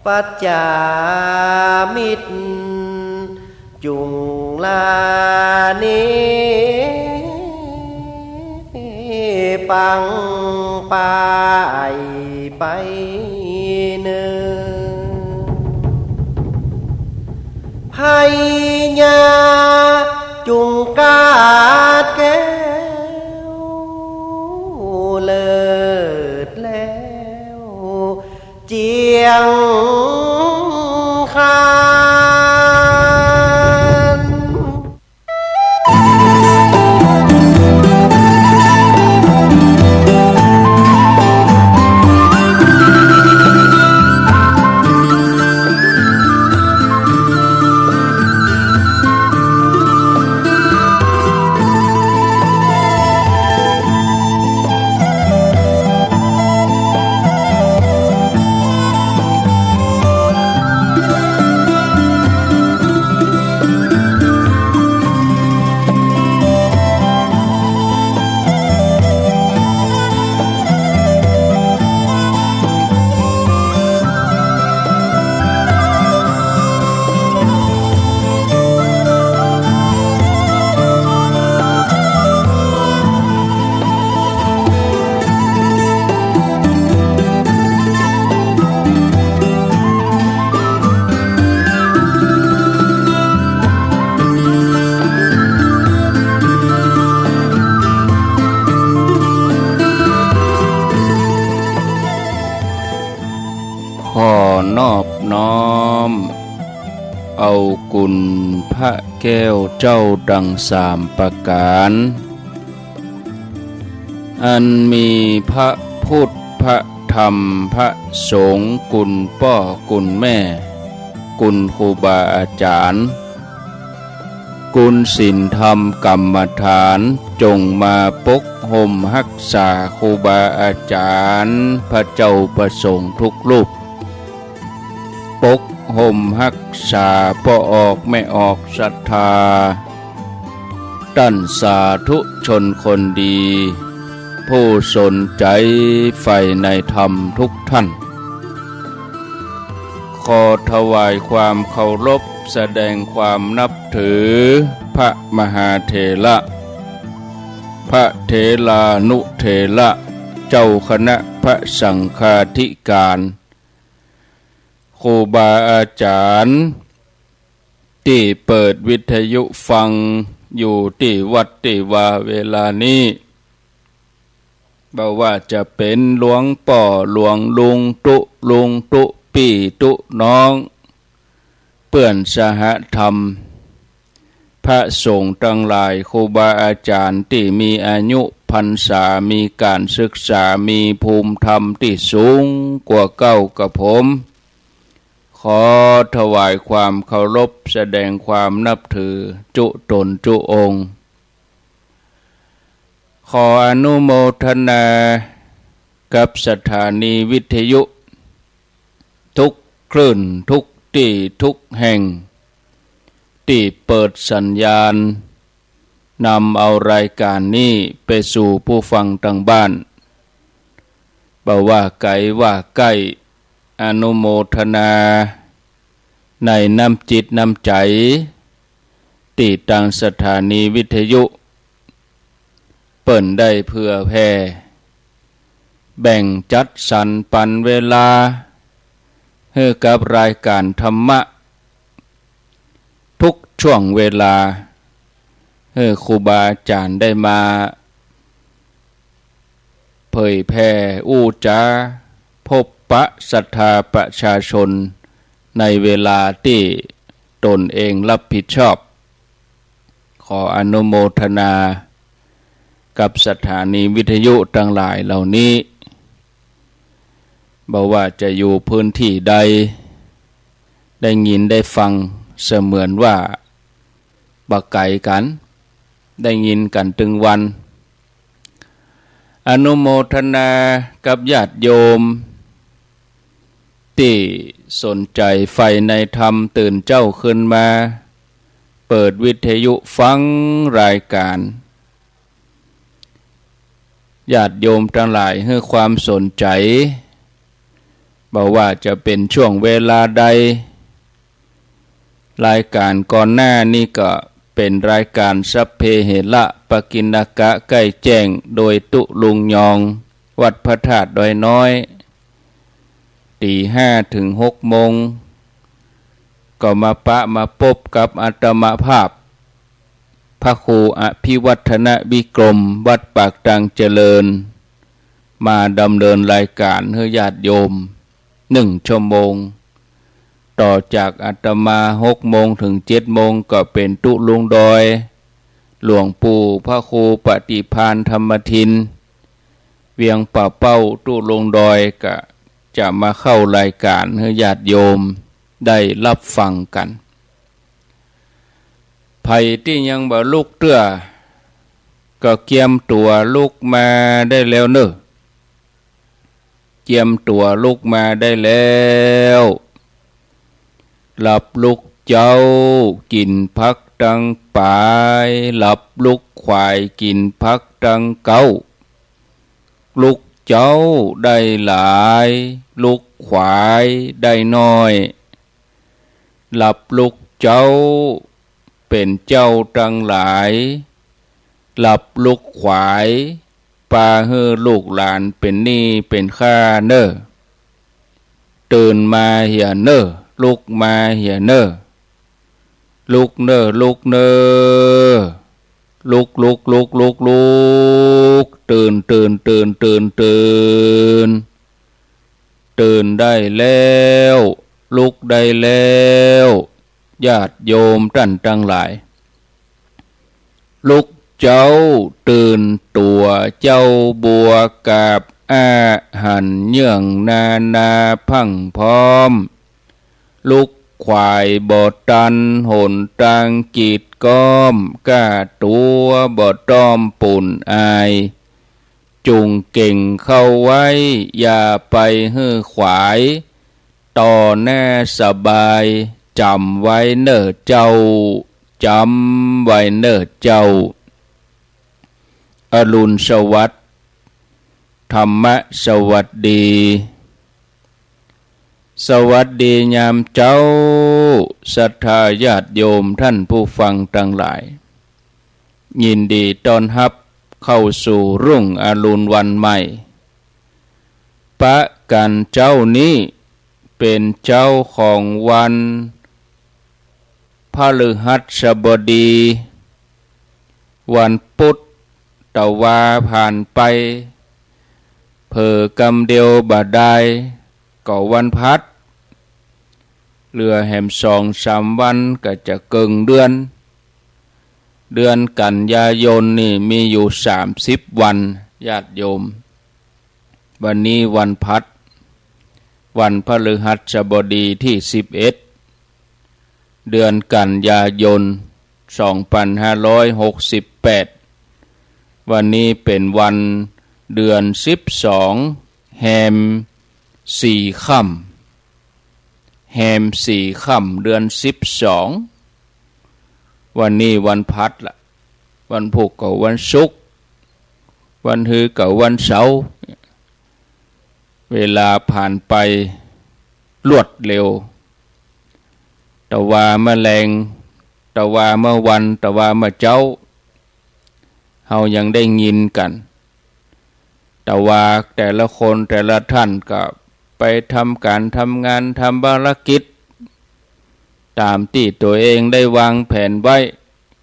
ปัจจามิตรจุงลานิปังปายไปเนไพญาจุงกาดแก้วเลิศแล้วเจียงคานนอบน้อมเอากุณพระแก้วเจ้าดังสามประการอันมีพระพุทธพระธรรมพระสงฆ์กุณพ่อกุณแม่กุณครูบาอาจารย์กุณศีลธรรมกรรมฐานจงมาปกห่มรักษาครูบาอาจารย์พระเจ้าประสงค์ทุกรูปปกห่มรักษาพ่อออกแม่ออกศรัทธาท่านสาธุชนคนดีผู้สนใจใฝ่ในธรรมทุกท่านขอถวายความเคารพแสดงความนับถือพระมหาเถระพระเถรานุเถระเจ้าคณะพระสังฆาธิการครูบาอาจารย์ที่เปิดวิทยุฟังอยู่ที่วัดที่ว่าเวลานี้บอกว่าจะเป็นหลวงป่อหลวงลุงตุลุงตุปี่ตุน้องเปื่อนสหธรรมพระสงฆ์ทั้งหลายครูบาอาจารย์ที่มีอายุพรรษามีการศึกษามีภูมิธรรมที่สูงกว่าเก้ากับผมขอถวายความเคารพแสดงความนับถือจุตนจุองค์ขออนุโมทนากับสถานีวิทยุทุกคลื่นทุกที่ทุกแห่งที่เปิดสัญญาณนำเอารายการนี้ไปสู่ผู้ฟังทางบ้านบ่ว่าไกลว่าใกล้อนุโมทนาในน้ำจิตน้ำใจที่ทางสถานีวิทยุเปิ่นได้เพื่อแผ่แบ่งจัดสรรปันเวลาให้กับรายการธรรมะทุกช่วงเวลาให้ครูบาอาจารย์ได้มาเผยแผ่อู้จาพบปะศรัทธาประชาชนในเวลาที่ตนเองรับผิดชอบขออนุโมทนากับสถานีวิทยุทั้งหลายเหล่านี้บอกว่าจะอยู่พื้นที่ใดได้ยินได้ฟังเสมือนว่าบักไก่กันได้ยินกันตึงวันอนุโมทนากับญาติโยมที่สนใจใฝ่ในธรรมตื่นเจ้าขึ้นมาเปิดวิทยุฟังรายการญาติโยมทั้งหลายให้ความสนใจ บอกว่าจะเป็นช่วงเวลาใดรายการก่อนหน้านี้ก็เป็นรายการสัพเพเหระปกิณกะใกล้แจ้งโดยตุลุงยองวัดพระธาตุดอยน้อยตี5 ถึง 6 โมงก็มาพบกับอาตมาภาพพระครูอภิวัฒนวิกรมวัดปากตังเจริญมาดำเนินรายการให้ญาติโยม1 ชั่วโมงต่อจากอาตมา6 โมงถึง 7 โมงก็เป็นตุลุงดอยหลวงปู่พระครูปฏิภาณธรรมทินเวียงป่าเป้าตุลุงดอยก็จะมาเข้ารายการให้ญาติโยมได้รับฟังกันไผที่ยังบ่ลุกเตื้อก็เกียมตัวลุกมาได้แล้วเนอะเกียมตัวลุกมาได้แล้วหลับลุกเจ้ากินพักดังปายหลับลุกควายกินพักดังเก้าลุกเจ้าได้หลายลุกควายได้น้อยหลับลุกเจ้าเป็นเจ้าตั้งหลายหลับลุกขวายปาเฮือลูกหลานเป็นหนี้เป็นข้าเนอตื่นมาเหี่ยเนอลุกมาเหี่ยเนอลุกเนอลุกเนอลุกตื่นตื่นได้แล้วลุกได้แล้วญาติโยมท่านทั้งหลายลุกเจ้าตื่นตัวเจ้าบัวกาบอาหันเยื่องนาพังพร้อมลุกควายบ่ตันหนตางกีดก้อมก้าตัวบ่ต้อมปุ่นอายจุงเก่งเข้าไว้อย่าไปฮื้อขวายต่อหน้าสบายจำไว้เนอเจ้าจำไว้เนอเจ้าอรุณสวัสดิ์ธรรมสวัสดีสวัสดียามเจ้าศรัทธาญาติโยมท่านผู้ฟังทั้งหลายยินดีต้อนรับเข้าสู่รุ่งอรุณวันใหม่ปะกันเจ้านี้เป็นเจ้าของวันพฤหัสบดีวันพุธตะวาผ่านไปเผอกำเดียวบาดายก็วันพัดเหลือแหม2-3 วันก็จะเกิงเดือนกันยายนนี่มีอยู่30 วันญาติโยมวันนี้วันพัดวันพฤหัสบดีที่11เดือนกันยายน2568วันนี้เป็นวันเดือน12แฮม4 ค่ำเดือน12วันนี้วันพัดละวันพุธกับวันศุกร์วันฮือกับวันเสาร์เวลาผ่านไปรวดเร็วแต่ว่าแมลงแต่ว่าเมื่อวันแต่ว่าเมื่อเจ้าเฮายังได้ยินกันแต่ว่าแต่ละคนแต่ละท่านก็ไปทำการทำงานทำภารกิจตามที่ตัวเองได้วางแผนไว้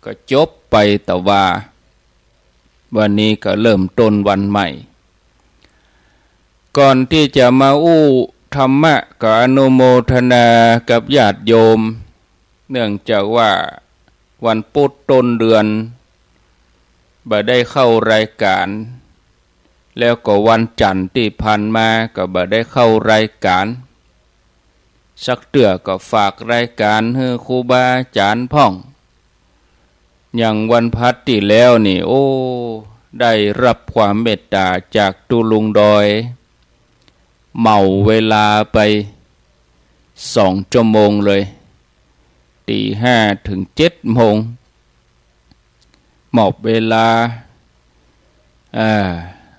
ก็จบไปแต่ว่าวันนี้ก็เริ่มต้นวันใหม่ก่อนที่จะมาอู้ธรรมะก็อนุโมทนากับญาติโยมเนื่องจากว่าวันพุธต้นเดือนบ่ได้เข้ารายการแล้วก็วันจันทร์ที่ผ่านมาก็บ่ได้เข้ารายการสักเตื้อก็ฝากรายการให้ครูบาอาจารย์พ่องอย่างวันพัดที่แล้วนี่โอ้ได้รับความเมตตาจากตุลุงดอยเหมาเวลาไป2 ชั่วโมงเลยตี 5 ถึง 7 โมงหมอบเวลา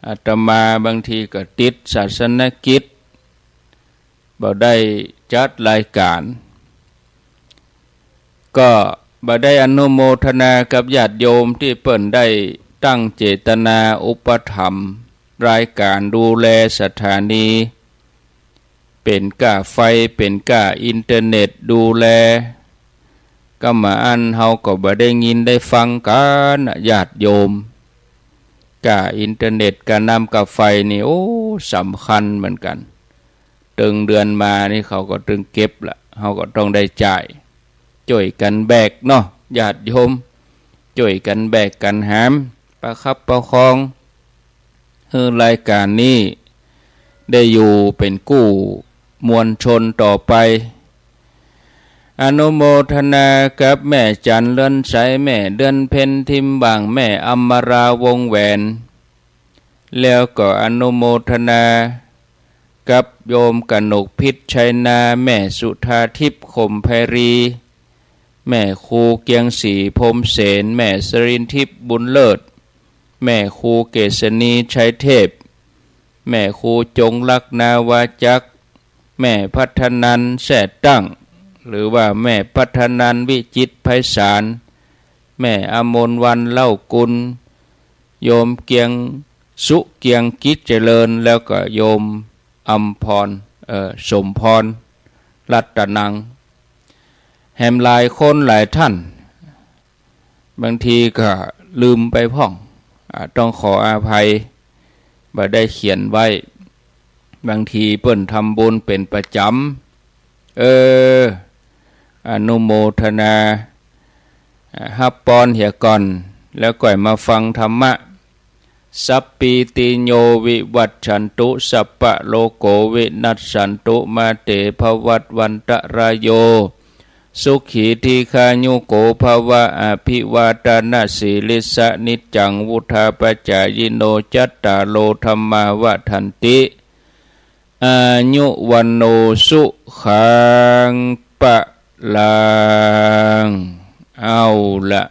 อาตมาบางทีก็ติดศาสนกิจ บ่ได้จัดรายการก็บ่ได้อนุโมทนากับญาติโยมที่เปิ้นได้ตั้งเจตนาอุปถัมภ์รายการดูแลสถานีเป็นก้าไฟเป็นก้าอินเทอร์เน็ตดูแลก็มาอันเฮาก็บ่ได้ยินได้ฟังกันญาติโยมก้าอินเทอร์เน็ตกับน้ำกับไฟนี่โอ้สำคัญเหมือนกันตึงเดือนมานี่เขาก็ตึงเก็บละเฮาก็ต้องได้จ่ายช่วยกันแบกเนาะญาติโยมช่วยกันแบกกันหามประคับประคองรายการนี้ได้อยู่เป็นกู้มวลชนต่อไปอนุโมทนากับแม่จันเลื่อนใสแม่เดือนเพ็ญทิมบางแม่อมราวงแหวนแล้วก็อนุโมทนากับโยมกนกพิษชัยนาแม่สุธาทิพย์ข่มไพรีแม่ครูเกียงศรีพรมเสนแม่สรินทิพย์บุญเลิศแม่ครูเกษณีชัยเทพแม่ครูจงลักนาวาจักแม่พัฒนันแส่ตั้งหรือว่าแม่พัฒนันวิจิตรไพศาลแม่อมรวันเล่ากุลโยมเกียงสุเกียงกิจเจริญแล้วก็โยมอัมพรสมพรรัตนังแหมหลายคนหลายท่านบางทีก็ลืมไปพ่องต้องขออาภัยบ่ได้เขียนไว้บางทีเปิ้นทำบุญเป็นประจำอนุโมทนาฮับปอนเหียก่อนแล้วก่อยมาฟังธรรมะสัพปีติโยวิวัตชันตุสัพพะโลโกวินัสสันตุมาเตภวัตวันตรายโยสุขีทีคายุโกภวะอภิวาทนาสีลิสะนิจจังวุธาปจายโนจัตตาโลธรรมาวะทันติอายุวันโนสุขังปะลังเอาละ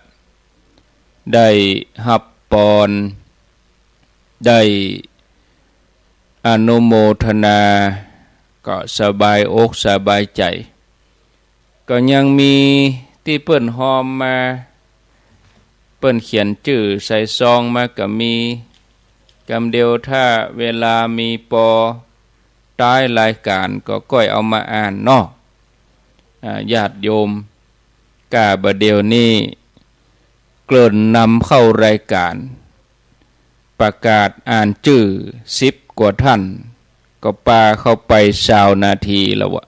ได้หับปอนได้อนุโมทนาก็สบายอกสบายใจก็ยังมีที่เปิ้นหอมมาเปิ้นเขียนชื่อใส่ซองมาก็มีกำเดียวถ้าเวลามีปอท้ายรายการก็ก้อยเอามาอ่านเนาะญาติโยมกาบเดียวนี้เกริ่นนำเข้ารายการประกาศอ่านชื่อ10 กว่าท่านก็ปาเข้าไป20 นาทีแล้ววะ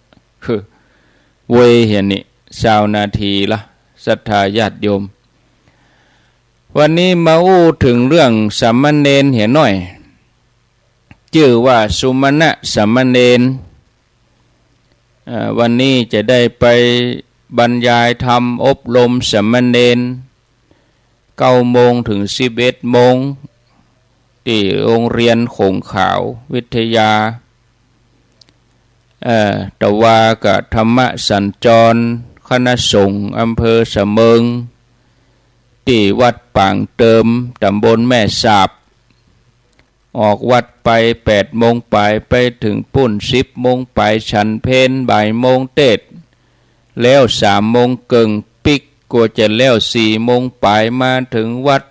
เวยเห็นนี่20 นาทีละศรัทธาญาติโยมวันนี้มาอู้ถึงเรื่องสามเณรเห็นหน่อยชื่อว่าสุมาณะสามเณรวันนี้จะได้ไปบรรยายธรรมอบรมสามเณร9 โมงถึง 11 โมงที่โรงเรียนคงขาววิทยาตะวากับธรรมสัญจรคณะสงฆ์อำเภอสะเมิงที่วัดปางเติมตำบลแม่สาบออกวัดไป8 โมงไปถึงปุ่น10 โมงไปฉันเพลบ่ายโมงเต็ดแล้ว3 โมงเกิงปิกกว่าจะแล้ว4 โมงไปมาถึงวัด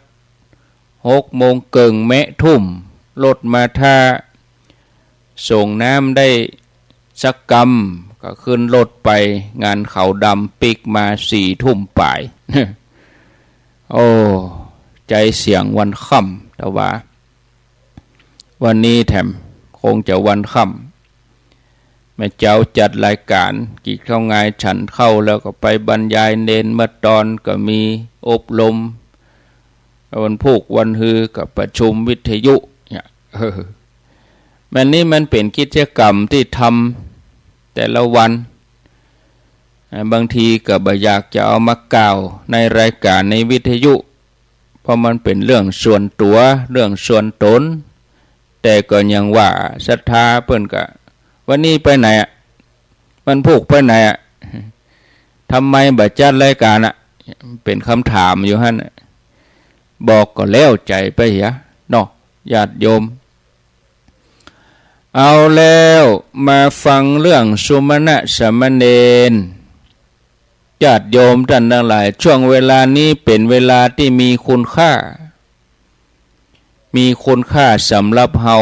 6 โมงเกิงแมะทุ่มรถมาท่าส่งน้ำได้สักกำก็ขึ้นรถไปงานเขาดำปิกมา4 ทุ่มไป โอ้ใจเสียงวันค่ำแต่ว่าวันนี้แถมคงจะวันค่ำแม่เจ้าจัดรายการกี่เข้าไงฉันเข้าแล้วก็ไปบรรยายเน้นเมื่อตอนก็มีอบรมวันพุกวันฮือกับประชุมวิทยุเนี่ยมันนี้มันเป็นกิจกรรมที่ทำแต่ละวันบางทีก็บ่อยากจะเอามากล่าวในรายการในวิทยุเพราะมันเป็นเรื่องส่วนตัวเรื่องส่วนตนแต่ก็ยังว่าศรัทธาเพิ่นก็วันนี้ไปไหนมันพุกไปไหนทำไมบ่จัดรายการเป็นคำถามอยู่หั่นบอกก็แล้วใจไปเนาะญาติโยม เอาแล้วมาฟังเรื่องสุมาณะสามเณรญาติโยมท่านทั้งหลายช่วงเวลานี้เป็นเวลาที่มีคุณค่าสำหรับเฮา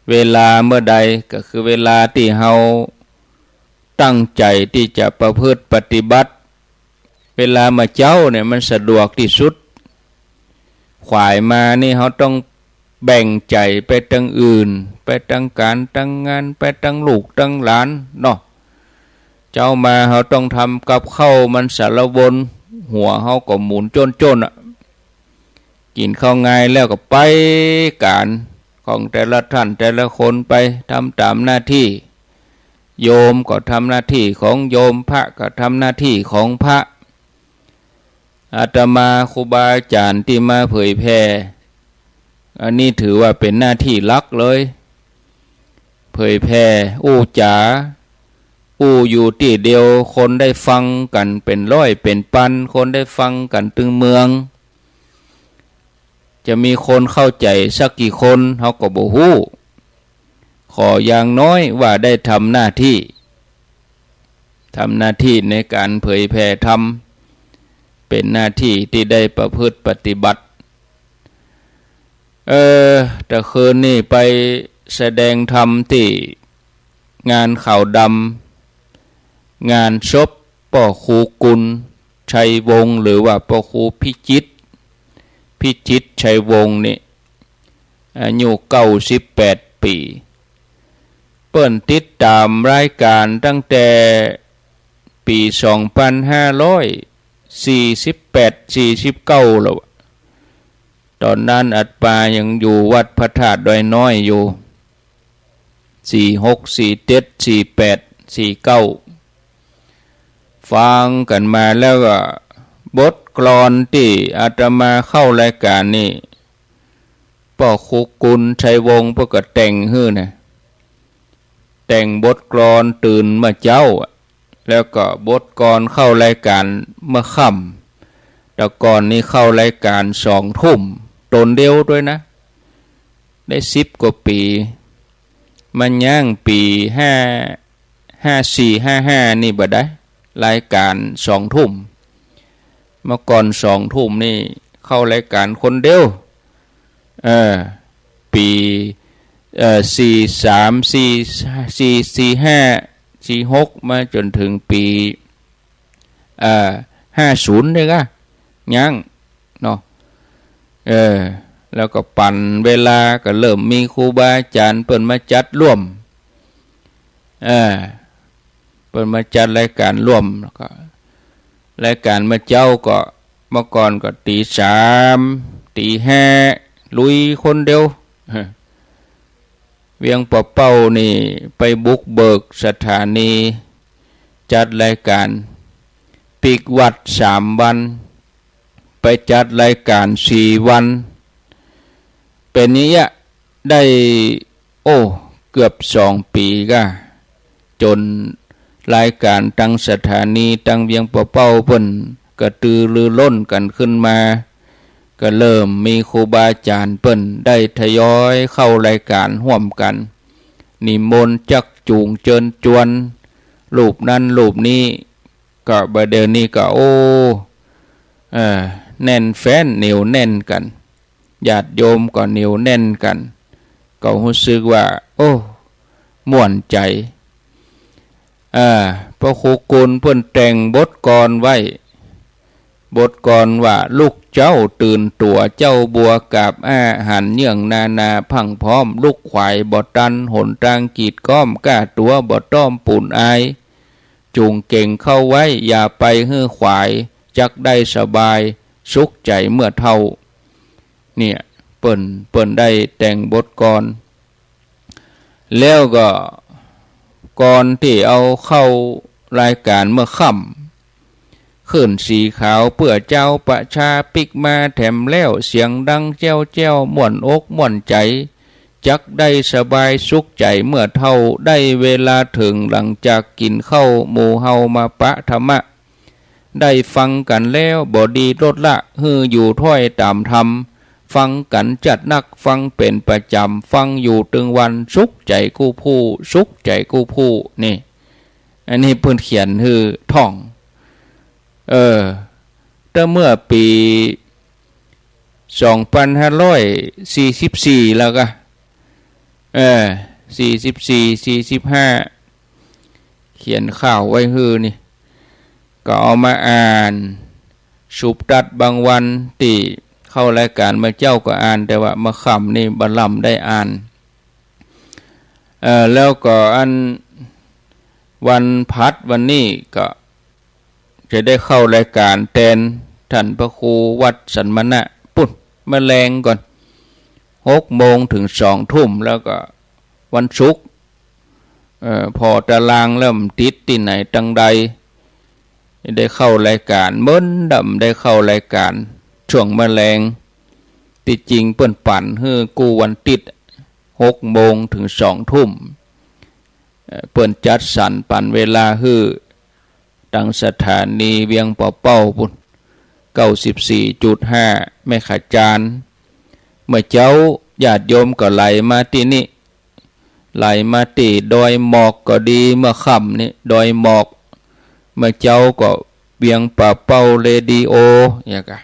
เวลาเมื่อใดก็คือเวลาที่เฮาตั้งใจที่จะประพฤติปฏิบัติเวลามาเจ้าเนี่ยมันสะดวกที่สุดขวายมานี่เฮาต้องแบ่งใจไปตั้งอื่นไปตั้งการตั้งงานไปตั้งลูกตั้งหลานเนาะเจ้ามาเฮาต้องทำกับข้าวมันสารวนหัวเฮาก็หมุนจนอ่ะกินข้าวง่ายแล้วก็ไปการของแต่ละท่านแต่ละคนไปทำตามหน้าที่โยมก็ทำหน้าที่ของโยมพระก็ทำหน้าที่ของพระอาตมาครูบาอาจารย์ที่มาเผยแผ่อันนี้ถือว่าเป็นหน้าที่หลักเลยเผยแผ่จ๋าอยู่ที่เดียวคนได้ฟังกันเป็นร้อยเป็นพันคนได้ฟังกันตึงเมืองจะมีคนเข้าใจสักกี่คนเขาก็บ่ฮู้ขออย่างน้อยว่าได้ทำหน้าที่ในการเผยแผ่ธรรมเป็นหน้าที่ที่ได้ประพฤติปฏิบัติแต่คืนนี้ไปแสดงธรรมที่งานข่าวดำงานศพพ่อครูกุลชัยวงศ์หรือว่าพ่อครูพิจิตรชัยวงศ์นี่อายุ98 ปีเปิ้นติดตามรายการตั้งแต่ปี2548-49แล้วตอนนั้นอัตมายังอยู่วัดพระธาตุดอยน้อยอยู่46 47 48 49ฟังกันมาแล้วก็บทกลอนที่อาตมาเข้ารายการนี่พ่อครูกุลชัยวงศ์เพิ่นก็แต่งฮื้อนะแต่งบทกลอนตื่นเมื่อเจ้าแล้วก็บทกลอนเข้ารายการเมื่อค่ำแต่ก่อนนี้เข้ารายการ2 ทุ่มตนเดียวด้วยนะได้10 กว่าปีมันย่างปี54-55นี่บ่ได้รายการ2 ทุ่มเมื่อก่อน2 ทุ่มนี่เข้ารายการคนเดียวปี43-44-45-46มาจนถึงปี50นี่ก็ยังเนาะแล้วก็ปั่นเวลาก็เริ่มมีครูบาอาจารย์เปิ้นมาจัดร่วมเปิ้นมาจัดรายการร่วมแล้วก็รายการมาเจ้าก็เมื่อก่อนก็ตี 3 ตี 5ลุยคนเดียวเวียงปะเป้านี่ไปบุกเบิกสถานีจัดรายการปีกวัด3 วันไปจัดรายการ4 วันเป็นนี้ได้เกือบ2 ปีก็จนรายการตั้งสถานีตั้งเวียงปะเป้าเพิ่นกระตือรือร้นกันขึ้นมาก็เริ่มมีครูบาอาจารย์เปิ้นได้ทยอยเข้ารายการร่วมกันนิมนต์จักจูงเชิญจวนรูปนั้นรูปนี้ก็บัดเดี๋ยวนี้ก็แน่นแฟ้นเหนียวแน่นกันญาติโยมก็เหนียวแน่นกันก็รู้สึกว่าม่วนใจพระครูกุลเพิ่นแต่งบทกลไว้บทกลว่าลูกเจ้าตื่นตัวเจ้าบัวกาบอาหันเนื่องนาพังพร้อมลูกขวายบ่ตันหนทางกีดก้อมก้าตัวบ่ต้อมปุ่นอายจูงเก่งเข้าไว้อย่าไปฮื้อขวายจักได้สบายสุขใจเมื่อเท่าเนี่ยเปิ้นได้แต่งบทกลแล้วก็ก่อนที่เอาเข้ารายการเมื่อค่ำขึ้นสีขาวเปื่อเจ้าประชาปิกมาแถมแล้วเสียงดังแจ้วม่วนอกม่วนใจจักได้สบายสุขใจเมื่อเท่าได้เวลาถึงหลังจากกินข้าวหมู่เฮามาปะธรรมะได้ฟังกันแล้วบ่ดีลดละฮืออยู่ถ้อยตามธรรม ฟังกันจัดนักฟังเป็นประจำฟังอยู่ตึงวันสุขใจกู้ผู้สุขใจกู้ผู้นี่อันนี้เพิ่นเขียนคือท่องแต่เมื่อปี2544แล้วก็44 45เขียนข่าวไว้ฮือนี่ก็เอามาอ่านสุบตัดบางวันที่เข้ารายการมาเจ้าก็อ่านแต่ว่ามาค่ำนี่บลำได้อ่านแล้วก็อันวันพัดวันนี้ก็จะได้เข้ารายการแทนท่านพระครูวัดสันมณะปุ่นแมลงก่อน6 โมงถึง2 ทุ่มแล้วก็วันศุกร์พอตารางเริ่มติดที่ไหนตังใดได้เข้ารายการเมิ้นดำได้เข้ารายการช่วงแมลงติดจริงเปิ้นปั่นฮือกูวันติด6 โมงถึง2 ทุ่มเปิ้นจัดสรรปั่นเวลาฮือดังสถานีเวียงป่อเป้าปุ่น 94.5 แม่ขาจานเมื่อเจ้าญาติโยมก็ไหลมาที่นี่ไหลมาที่ดอยหมอกก็ดีเมื่อค่ำนี่ดอยหมอกเมื่อเจ้าก็เวียงป่าเป้าเรดิโออย่างกะ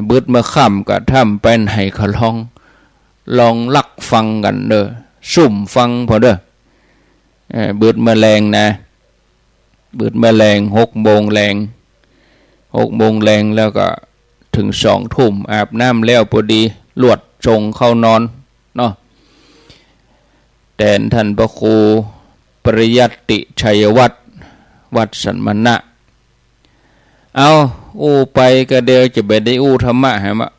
บึดเมื่อค่ำก็ทำไปไหนก็ลองลักฟังกันเด้อสุ่มฟังพอเด้อบึดแมลงนะบึดแมลง6 โมงแรง6 โมงแรงแล้วก็ถึง2 ทุ่มอาบน้ำแล้วพอดีลวดจงเข้านอนเนาะแต่ท่านพระครูปริยัติชัยวัฒน์วัดสันมณะเอาอู้ไปก็เดียวจะไปได้อู้ธรรมะฮะมะ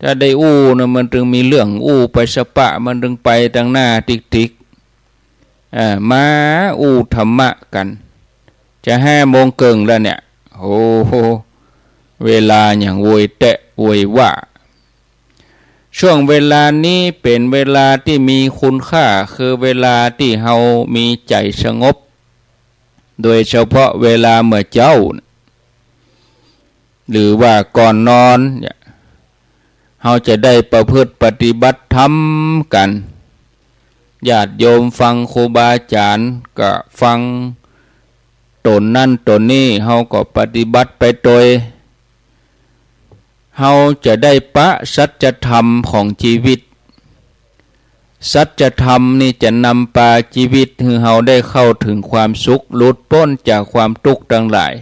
ถ้าได้อู้นะมันจึงมีเรื่องอู้ไปสปะมันจึงไปทางหน้าติ๊กมาอู้ธรรมะกันจะ5 โมงเกิงแล้วเนี่ยโอ้โหเวลาอย่างโวยแตะโวยว่าช่วงเวลานี้เป็นเวลาที่มีคุณค่าคือเวลาที่เฮามีใจสงบโดยเฉพาะเวลาเมื่อเจ้าหรือว่าก่อนนอนเฮาจะได้ประพฤติปฏิบัติธรรมกันญาติโยมฟังครูบาอาจารย์ก็ฟังตนนั่นตนนี้เฮาก็ปฏิบัติไปโดยเฮาจะได้ปะสัจธรรมของชีวิตสัจธรรมนี่จะนำพาชีวิตให้เฮาได้เข้าถึงความสุขหลุดพ้นจากความทุกข์ทั้งหลาย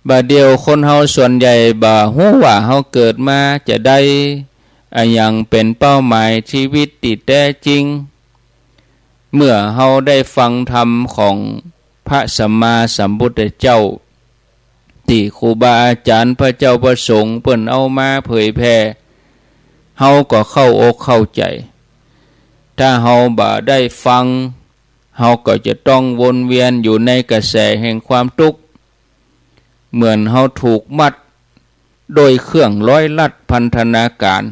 บัดเดียวคนเฮาส่วนใหญ่บ่ฮู้ว่าเฮาเกิดมาจะได้อย่างเป็นเป้าหมายชีวิตที่แท้จริงเมื่อเฮาได้ฟังธรรมของพระสัมมาสัมพุทธเจ้าที่ครูบาอาจารย์พระเจ้าประสงค์เพิ่นเอามาเผยแผ่เฮาก็เข้าอกเข้าใจถ้าเฮาบ่ได้ฟังเฮาก็จะต้องวนเวียนอยู่ในกระแสแห่งความทุกข์เหมือนเฮาถูกมัดโดยเครื่องร้อยลัดพันธนาการ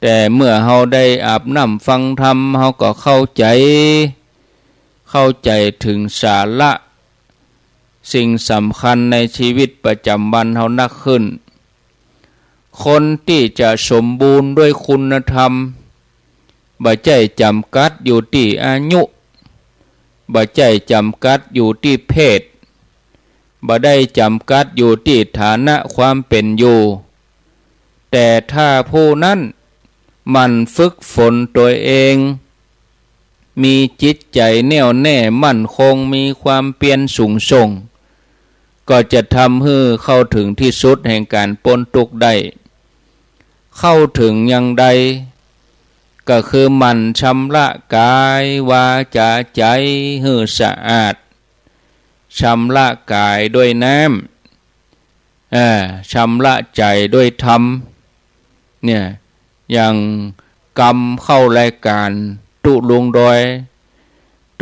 แต่เมื่อเฮาได้อาบน้ำฟังธรรมเฮาก็เข้าใจถึงสาระสิ่งสำคัญในชีวิตประจำวันเฮานักขึ้นคนที่จะสมบูรณ์ด้วยคุณธรรมบ่ใจจำกัดอยู่ที่อายุบ่ใจจำกัดอยู่ที่เพศบ่ได้จำกัดอยู่ที่ฐานะความเป็นอยู่แต่ถ้าผู้นั้นมันฝึกฝนตัวเองมีจิตใจแน่วแน่มั่นคงมีความเพียรสูงส่งก็จะทำให้เข้าถึงที่สุดแห่งการพ้นทุกข์ได้เข้าถึงอย่างใดก็คือมันชำระกายวาจาใจให้สะอาดชำระกายด้วยน้ำชำระใจด้วยธรรมเนี่ยอย่างกรรมเข้ารายการตุลุงดอยเ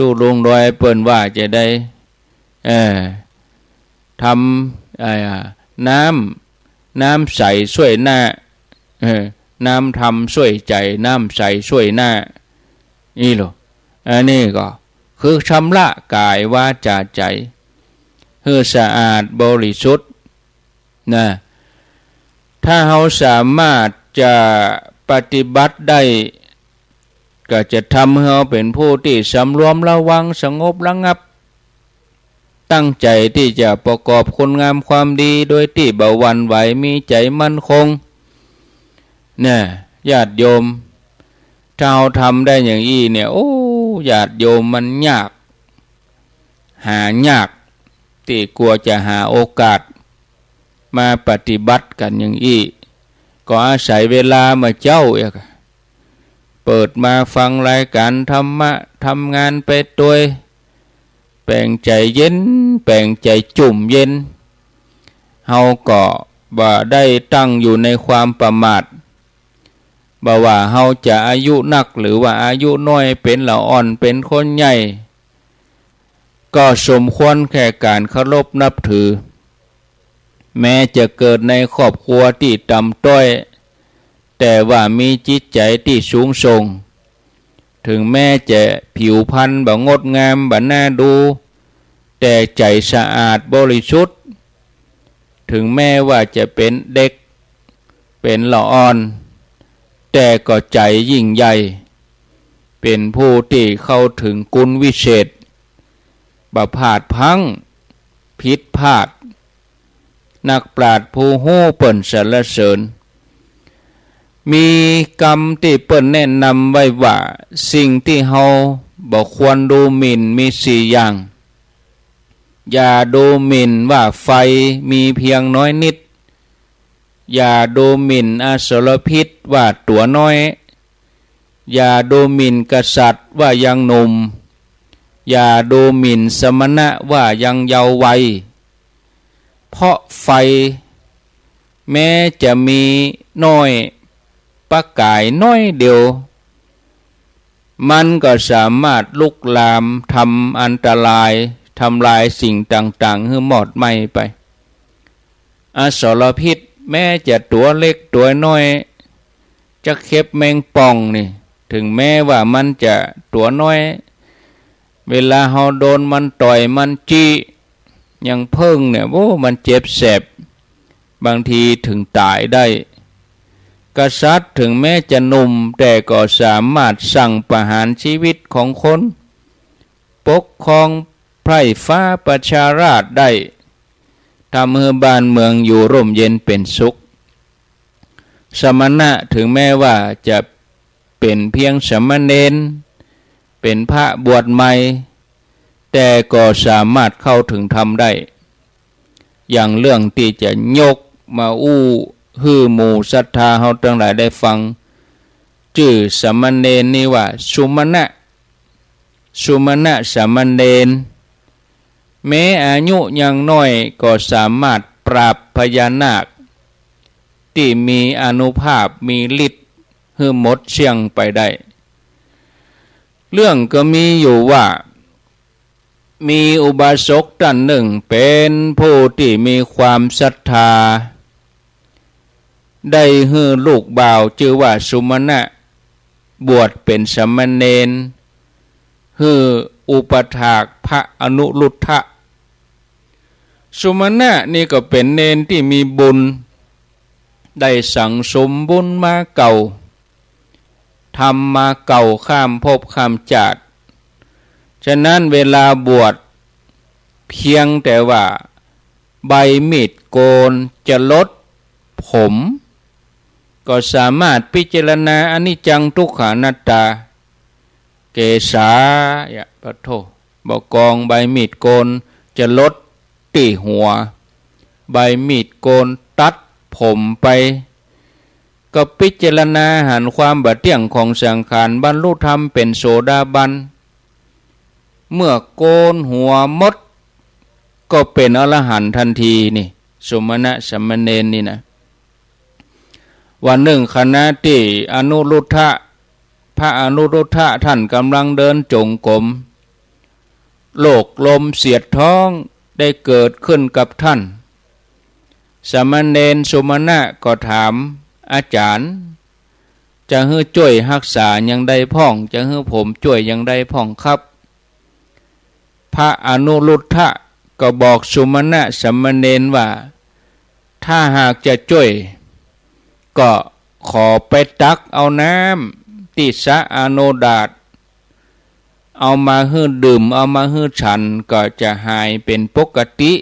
ปิ้นว่าจะได้ทำน้ำใสช่วยหน้าน้ำทำช่วยใจน้ำใสช่วยหน้านี่หรออันนี้ก็คือชำระกายวาจาใจให้สะอาดบริสุทธิ์นะ ถ้าเราสามารถจะปฏิบัติได้ก็จะทำให้เราเป็นผู้ที่สำรวมระวังสงบระงับตั้งใจที่จะประกอบคุณงามความดีโดยที่บ่หวั่นไหวมีใจมั่นคงเนี่ยญาติโยมถ้าเราทำได้อย่างนี้เนี่ยโอ้ญาติโยมมันยากหายากที่กลัวจะหาโอกาสมาปฏิบัติกันอย่างนี้ก็อาศัยเวลามาเจ้าเปิดมาฟังรายการธรรมะทำงานไปตัวแปลงใจเย็นแปลงใจจุ่มเย็นเฮาก็บ่ได้ตั้งอยู่ในความประมาทบ่ว่าเฮาจะอายุนักหรือว่าอายุน้อยเป็นละอ่อนเป็นคนใหญ่ก็สมควรแก่การเคารพนับถือแม้จะเกิดในครอบครัวที่ต่ำต้อยแต่ว่ามีจิตใจที่สูงส่งถึงแม้จะผิวพรรณบ่งดงามบ่น่าดูแต่ใจสะอาดบริสุทธิ์ถึงแม้ว่าจะเป็นเด็กเป็นละอ่อนแต่ก็ใจยิ่งใหญ่เป็นผู้ที่เข้าถึงกุณวิเศษบ่พลาดพลั้งผิดพลาดนักปราชญ์ผู้ฮู้เปิ้นสรรเสริญมีกรรมที่เปิ้นแนะนำไว้ว่าสิ่งที่เฮาบ่ควรดูหมิ่นมี4อย่างอย่าดูหมิ่นว่าไฟมีเพียงน้อยนิดอย่าดูหมิ่นอสรพิษว่าตัวน้อยอย่าดูหมิ่นกษัตริย์ว่ายังหนุ่มอย่าดูหมิ่นสมณะว่ายังเยาว์วัยเพราะไฟแม้จะมีน้อยประกายน้อยเดียวมันก็สามารถลุกลามทำอันตรายทำลายสิ่งต่างๆให้หมดไหม้ไปอสรพิษแม้จะตัวเล็กตัวน้อยจะเข็บแมงป่องนี่ถึงแม้ว่ามันจะตัวน้อยเวลาเฮาโดนมันต่อยมันจี้ยังเพิ่งเนี่ยโอ้มันเจ็บแสบบางทีถึงตายได้กษัตริย์ถึงแม้จะหนุ่มแต่ก็สามารถสั่งประหารชีวิตของคนปกครองไพร่ฟ้าประชาราษฎร์ได้ทำให้บ้านเมืองอยู่ร่มเย็นเป็นสุขสมณะถึงแม้ว่าจะเป็นเพียงสมณเณรเป็นพระบวชใหม่แต่ก็สามารถเข้าถึงธรรมได้อย่างเรื่องที่จะยกมาฮือหมู่ศรัทธาเฮาทั้งหลายได้ฟังชื่อสมณเณรนี่ว่าสุมาณะสมณเณรแม้อายุยังน้อยก็สามารถปราบพญานาคที่มีอานุภาพมีฤทธิ์ให้หมดเสียงไปได้เรื่องก็มีอยู่ว่ามีอุบาสกท่านหนึ่งเป็นผู้ที่มีความศรัทธาได้ให้ลูกบ่าวชื่อว่าสุมาณะบวชเป็นสมณเณรให้อุปถากพระอนุรุทธะสุมาณะนี่ก็เป็นเณรที่มีบุญได้สั่งสมบุญมาเก่าทำมาเก่าข้ามภพข้ามชาติฉะนั้นเวลาบวชเพียงแต่ว่าใบมีดโกนจะลดผมก็สามารถพิจารณาอนิจจังทุกขังอนัตตาเกษายะปะโทบอกกองใบมีดโกนจะลดที่หัวใบมีดโกนตัดผมไปก็พิจารณาหันความบาดเที่ยงของสังขารบรรลุธรรมเป็นโสดาบันเมื่อโกนหัวมดก็เป็นอรหันต์ทันทีนี่สุมาณะสมณเณรนี่นะวันหนึ่งขณะที่อนุรุทธะพระอนุรุทธะท่านกำลังเดินจงกรมโรคลมเสียดท้องได้เกิดขึ้นกับท่านสมณเณรสุมาณะก็ถามอาจารย์จะให้ช่วยรักษาอย่างใดพ่องจะให้ผมช่วยอย่างใดพ่องครับพระอนุรุทธะก็บอกสุมาณะสมณเณรว่าถ้าหากจะช่วย ก็ขอไปตักเอาน้ำติสะอโนดาตเอามาให้ดื่มเอามาให้ฉันก็จะหายเป็นปกติ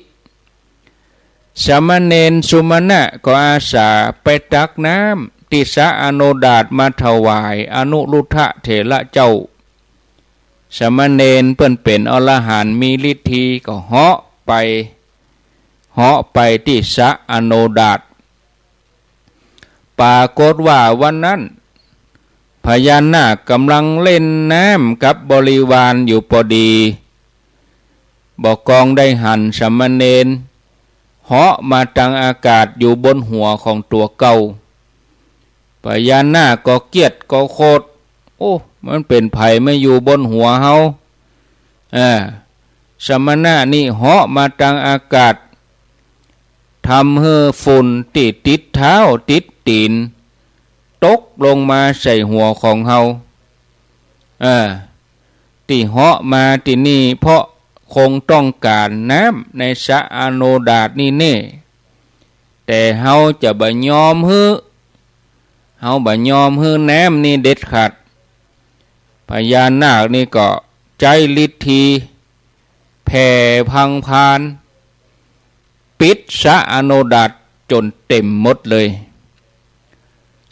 สามเณรสุมาณะก็อาสาไปตักน้ำติสะอโนดาตมาถวายอนุรุทธะเถระเจ้าสามเณรเปิ้นเป็นอรหันต์มีฤทธิก็เหาะไปติสะอโนดาตปรากฏว่าวันนั้นพญานาคกำลังเล่นน้ำกับบริวารอยู่พอดีบอกกองได้หันสามเณรเหาะมาทางอากาศอยู่บนหัวของตัวเก่าพญานาคก็เกียดก็โคตรโอ้มันเป็นไผไม่อยู่บนหัวเฮาสมณะนี่เหาะมาทางอากาศทำให้ฝุ่นติดเท้าติดตีนตกลงมาใส่หัวของเฮาที่เหาะมาที่นี่เพราะคงต้องการน้ำในสะอโนดาตนี่แน่แต่เฮาจะบ่ยอมฮื้อน้ำนี่เด็ดขาดพญานาคนี่ก็ใจฤทธิแผ่พังพานปิดสะอโนดาตจนเต็มหมดเลย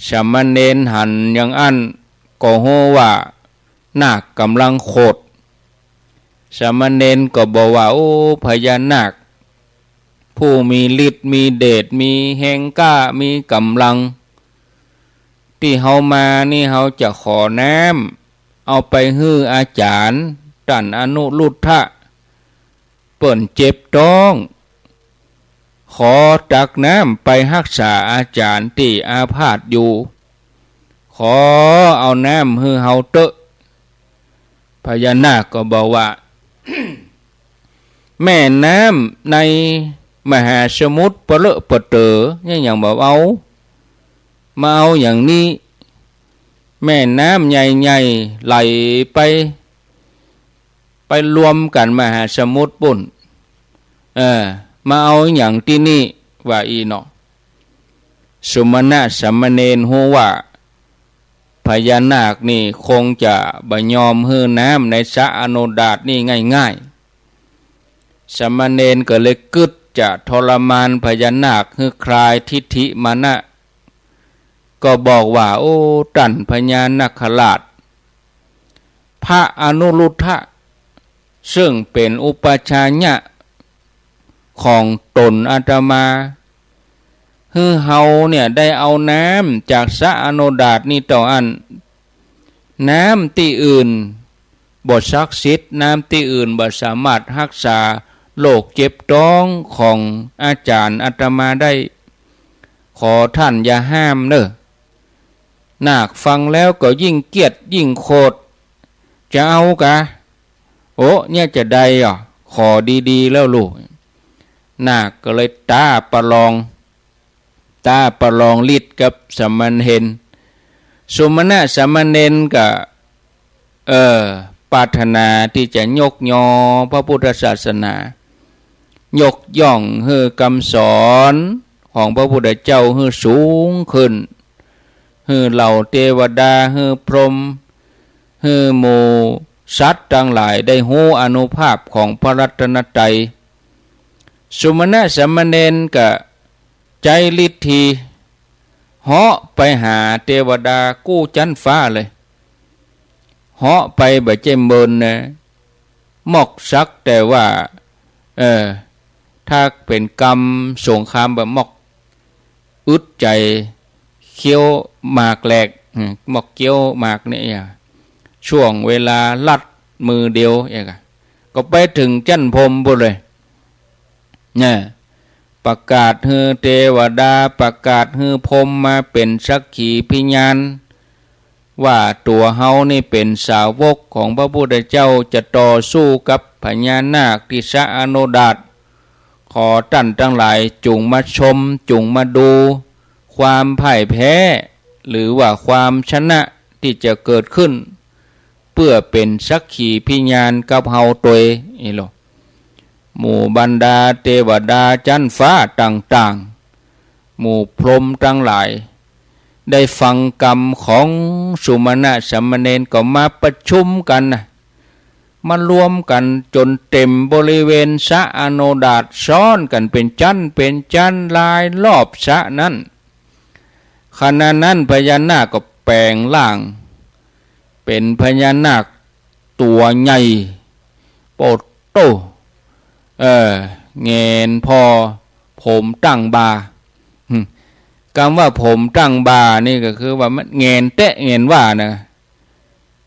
สามเณรหันยังอันก็โหว่านาคกำลังโคตรสามเณรก็บอกว่าโอ้พญานาคผู้มีฤทธิ์มีเดชมีแห่งกล้ามีกำลังที่เฮามานี่เฮาจะขอน้ำเอาไปฮื้ออาจารย์ตันอนุรุทธะเปิ่นเจ็บท้องขอตักน้ำไปรักษาอาจารย์ที่อาพาธอยู่ขอเอาน้ำฮื้อเฮาเตอะพญานาคก็บอกว่า แม่น้ำในมหาสมุทรปะเลอะปะเตอเนี่ยอย่างบอกเอามาเอาอย่างนี้แม่น้ำใหญ่ๆไหลไปรวมกันมหาสมุทรปุ่นมาเอาอย่างที่นี่ว่าอีเนาะสุมาณะสามเณรฮู้ว่าพญานาคนี่คงจะบ่ยอมให้น้ำในสะอโนดาตนี่ง่ายๆสามเณรก็เลยกึดจะทรมานพญานาคให้คลายทิฏฐิมานะก็บอกว่าโอ้ตันพญานาคราชพระอนุรุทธะซึ่งเป็นอุปชฌะของตนอาตมาฮือเฮาเนี่ยได้เอาน้ำจากสะอโนดาตนี่ต่ออันน้ำที่อื่นบ่ศักดิ์สิทธิ์น้ำที่อื่นบ่สามารถรักษาโรคเจ็บท้องของอาจารย์อาตมาได้ขอท่านอย่าห้ามเด้อนาคฟังแล้วก็ยิ่งเกลียดยิ่งโคตรจะเอากะโอ้เนี่ยจะได้อ่ะขอดีๆแล้วลูกนาคก็เลยตาประลองฤทธิ์กับสามเณรสุมาณะสามเณรก็ปรารถนาที่จะยกยอพระพุทธศาสนายกย่องให้คำสอนของพระพุทธเจ้าให้สูงขึ้นให้เหล่าเทวดาให้พรหมให้หมู่สัตว์ทั้งหลายได้รู้อานุภาพของพระรัตนตรัยสุมาณะสามเณรก็ใจฤทธิเหาะไปหาเทวดากู้จันฟ้าเลยเหาะไปแบบเจมเบินนะมอกซักแต่ว่าถ้าเป็นกรรมสงครามแบบมอกอึดใจเคี้ยวหมากแหลกมอกเคี้ยวหมากเนี่ยช่วงเวลาลัดมือเดียวก็ไปถึงจันพรมบุเลยเนี่ยประกาศให้เทวดาประกาศให้พรหมมาเป็นสักขีพยานว่าตัวเฮานี่เป็นสาวกของพระพุทธเจ้าจะต่อสู้กับพญานาคที่สะอโนดาตขอท่านทั้งหลายจงมาชมจงมาดูความพ่ายแพ้หรือว่าความชนะที่จะเกิดขึ้นเพื่อเป็นสักขีพยานกับเฮาตัวนี่หรอหมู่บรรดาเทวดาจันฟ้าต่างๆหมู่พรหมทั้งหลาย ได้ฟังกรรมของสุมาณะสามเณรก็มาประชุมกันนะมารวมกันจนเต็มบริเวณสระอโนดาตซ้อนกันเป็นจันลายรอบสระนั้นขณะนั้นพญานาคก็แปลงร่างเป็นพญานาคตัวใหญ่โปดโตเงนพอผมตั้งบาคำว่าผมตั้งบานี่ก็คือว่ามันเงนเตะเงนว่านะ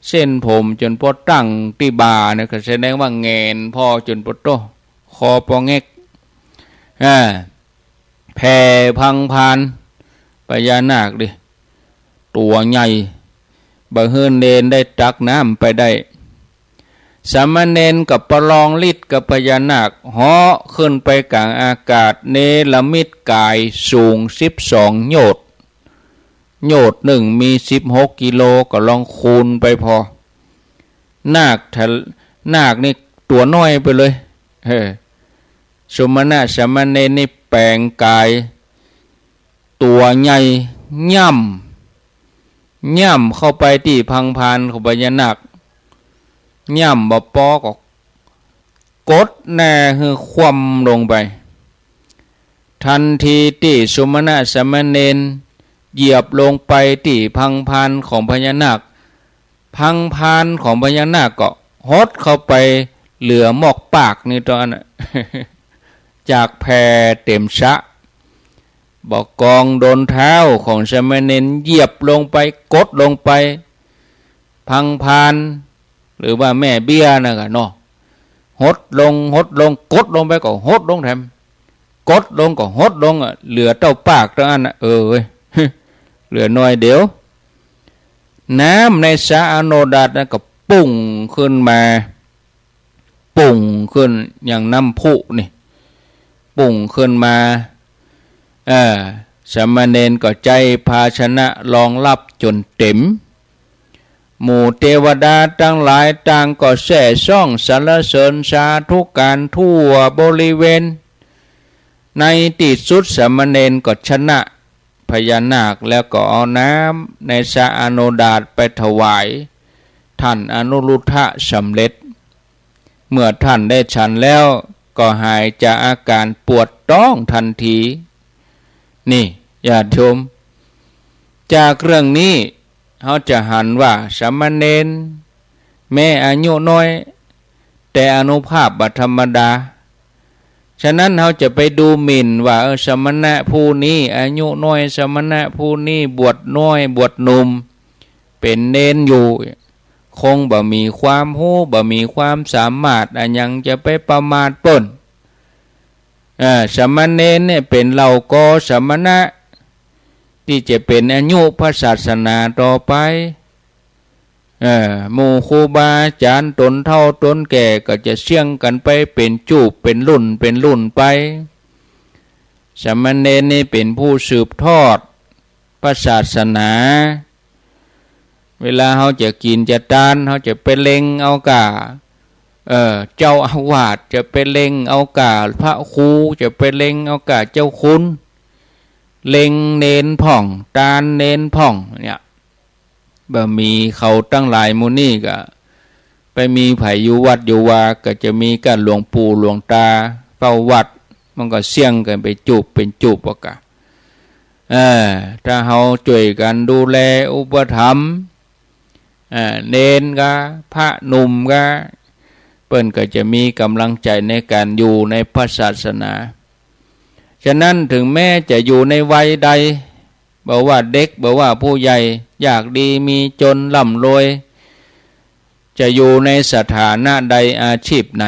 เส้นผมจนพอตั้งที่บาเนี่ยก็แสดงว่าเงนพอจนพอโตคอปองเงกแผ่พังพานพญานาคดิตัวใหญ่บะเฮินเดนได้ตักน้ำไปได้สามเณรกับประลองฤทธิ์กับพญานาคเหาะขึ้นไปกลางอากาศเนรมิตกายสูง12 โยชน์หนึ่งมี16 กิโลก็ลองคูณไปพอนาคนี่ตัวน้อยไปเลยสุมาณะสามเณรนี่แปลงกายตัวใหญ่ย่ำเข้าไปที่พังพานของพญานาคย่ำบ่ปอก็กดแน่คือคว่ำลงไปทันทีที่สุมาณะสามเณรเหยียบลงไปที่พังพานของพญานาคพังพานของพญานาคก็หดเข้าไปเหลือหมอกปากนี่ตอนนั้น จากแผ่เต็มสระบอกกองโดนเท้าของสามเณรเหยียบลงไปกดลงไปพังพานหรือว่าแม่เบี้ยนะกันเนาะหดลงกดลงไปก็หดลงแถมกดลงก็หดลงเหลือเต้าปากตรงนั้นเหลือน้อยเดียวน้ำในสระอโนดาตนั้นก็ปุ่งขึ้นมาปุ่งขึ้นอย่างน้ำพุนี่ปุ่งขึ้นมาสามเณรก็ใจภาชนะรองรับจนเต็มหมู่เทวดาทั้งหลายต่างก็แส่ซ่องสรรเสริญสาธุการทั่วบริเวณในที่สุดสามเณรก็ชนะพญานาคแล้วก็เอาน้ำในสระอโนดาตไปถวายท่านอนุรุทธะสำเร็จเมื่อท่านได้ฉันแล้วก็หายจากอาการปวดท้องทันทีนี่ญาติโยมจากเรื่องนี้เขาจะหันว่าสามเณรแม้อายุน้อยแต่อานุภาพบัธรรมดาฉะนั้นเขาจะไปดูหมิ่นว่าสมณะผู้นี้อายุน้อยสมณะผู้นี้บวชน้อยบวชหนุ่มเป็นเณรอยู่คงบ่มีความรู้บ่มีความสามารถยังจะไปประมาทเปิ้นสมณเณรเนี่ยเป็นเหล่ากอสมณะที่จะเป็นอายุพระศาสนาต่อไปหมู่ครูบาอาจารย์ตนเฒ่าตนแก่ก็จะเสี่ยงกันไปเป็นจูบเป็นรุ่นไปสามเณรนี่เป็นผู้สืบทอดพระศาสนาเวลาเขาจะกินจะทานเขาจะไปเล็งเอากาเจ้าอาวาสจะไปเล็งเอากาพระครูจะไปเล็งเอากาเจ้าคุณเล็งเนนพ่องตาลเนนพ่องเนี่ยบ่มีเขาตั้งหลายมูนี่ก็ไปมีไผอยู่วัดอยู่วาก็จะมีการหลวงปู่หลวงตาเฝ้าวัดมันก็เสี่ยงกันไปจูบเป็นจูบปะกะถ้าเฮาช่วยกันดูแลอุปถัมภ์เนนก็พระหนุ่มก็เปิ้นก็จะมีกำลังใจในการอยู่ในพระศาสนาฉะนั้นถึงแม้จะอยู่ในวัยใดบอกว่าเด็กบอกว่าผู้ใหญ่อยากดีมีจนร่ำรวยจะอยู่ในสถานะใดอาชีพไหน